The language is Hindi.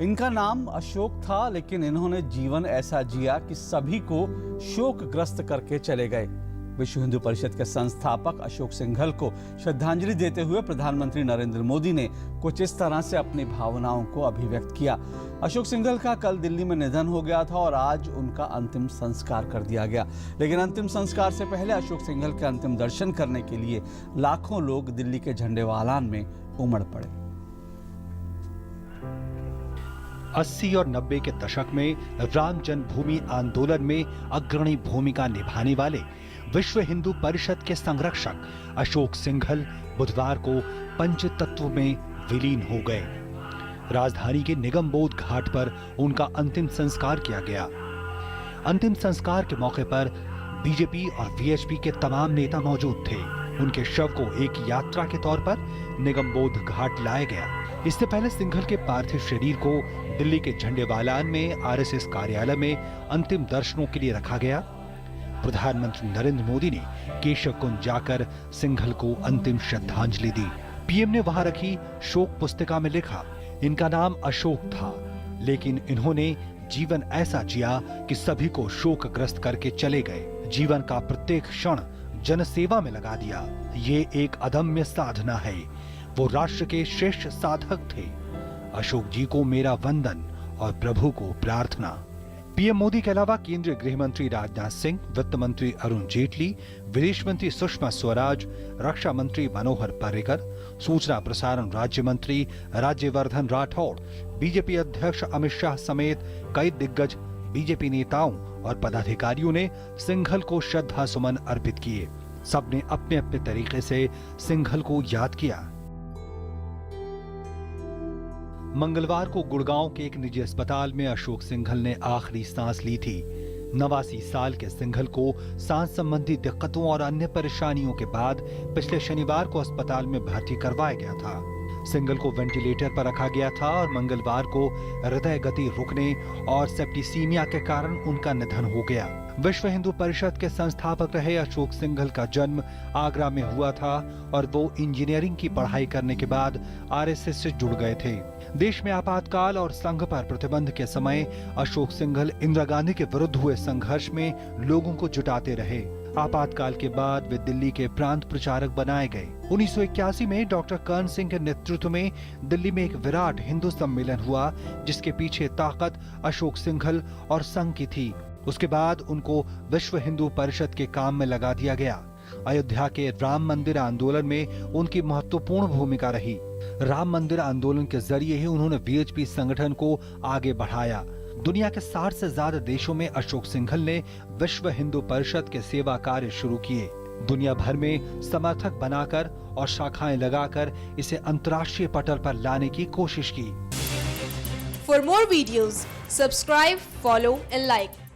इनका नाम अशोक था, लेकिन इन्होंने जीवन ऐसा जिया कि सभी को शोकग्रस्त करके चले गए। विश्व हिंदू परिषद के संस्थापक अशोक सिंघल को श्रद्धांजलि देते हुए प्रधानमंत्री नरेंद्र मोदी ने कुछ इस तरह से अपनी भावनाओं को अभिव्यक्त किया। अशोक सिंघल का कल दिल्ली में निधन हो गया था और आज उनका अंतिम संस्कार कर दिया गया। लेकिन अंतिम संस्कार से पहले अशोक सिंघल के अंतिम दर्शन करने के लिए लाखों लोग दिल्ली के झंडेवालान में उमड़ पड़े। 80 और 90 के दशक में राम जन्मभूमि आंदोलन में अग्रणी भूमिका निभाने वाले विश्व हिंदू परिषद के संरक्षक अशोक सिंघल बुधवार को पंचतत्व में विलीन हो गए। राजधानी के निगमबोध घाट पर उनका अंतिम संस्कार किया गया। अंतिम संस्कार के मौके पर बीजेपी और वीएचपी के तमाम नेता मौजूद थे। उनके शव को एक यात्रा के तौर पर निगमबोध घाट लाया गया। इससे पहले सिंघल के पार्थिव शरीर को दिल्ली के झंडेवालान में आरएसएस कार्यालय में अंतिम दर्शनों के लिए रखा गया। प्रधानमंत्री नरेंद्र मोदी ने केशव कुंज जाकर सिंघल को अंतिम श्रद्धांजलि दी। पीएम ने वहां रखी शोक पुस्तिका में लिखा, इनका नाम अशोक था, लेकिन इन्होंने जीवन ऐसा जिया कि सभी को शोकग्रस्त करके चले गए। जीवन का प्रत्येक क्षण जनसेवा में लगा दिया। ये एक अदम्य साधना है। वो राष्ट्र के श्रेष्ठ साधक थे। अशोक जी को मेरा वंदन और प्रभु को प्रार्थना। पीएम मोदी के अलावा केंद्रीय गृह मंत्री राजनाथ सिंह, वित्त मंत्री अरुण जेटली, विदेश मंत्री सुषमा स्वराज, रक्षा मंत्री मनोहर पर्रिकर, सूचना प्रसारण राज्य मंत्री राज्यवर्धन राठौड़, बीजेपी अध्यक्ष अमित शाह समेत कई दिग्गज बीजेपी नेताओं और पदाधिकारियों ने सिंघल को श्रद्धा सुमन अर्पित किए। सबने अपने अपने तरीके से सिंघल को याद किया। मंगलवार को गुड़गांव के एक निजी अस्पताल में अशोक सिंघल ने आखिरी सांस ली थी। 89 साल के सिंघल को सांस संबंधी दिक्कतों और अन्य परेशानियों के बाद पिछले शनिवार को अस्पताल में भर्ती करवाया गया था। सिंघल को वेंटिलेटर पर रखा गया था और मंगलवार को हृदय गति रुकने और सेप्टिसीमिया के कारण उनका निधन हो गया। विश्व हिंदू परिषद के संस्थापक रहे अशोक सिंघल का जन्म आगरा में हुआ था और वो इंजीनियरिंग की पढ़ाई करने के बाद आरएसएस से जुड़ गए थे। देश में आपातकाल और संघ पर प्रतिबंध के समय अशोक सिंघल इंदिरा गांधी के विरुद्ध हुए संघर्ष में लोगों को जुटाते रहे। आपातकाल के बाद वे दिल्ली के प्रांत प्रचारक बनाए गए। 1981 में डॉक्टर कर्ण सिंह के नेतृत्व में दिल्ली में एक विराट हिंदू सम्मेलन हुआ, जिसके पीछे ताकत अशोक सिंघल और संघ की थी। उसके बाद उनको विश्व हिंदू परिषद के काम में लगा दिया गया। अयोध्या के राम मंदिर आंदोलन में उनकी महत्वपूर्ण भूमिका रही। राम मंदिर आंदोलन के जरिए ही उन्होंने वीएचपी संगठन को आगे बढ़ाया। दुनिया के 60 से ज्यादा देशों में अशोक सिंघल ने विश्व हिंदू परिषद के सेवा कार्य शुरू किए। दुनिया भर में समर्थक बनाकर और शाखाएं लगाकर इसे अंतर्राष्ट्रीय पटल पर लाने की कोशिश की। For more videos, subscribe, follow and like.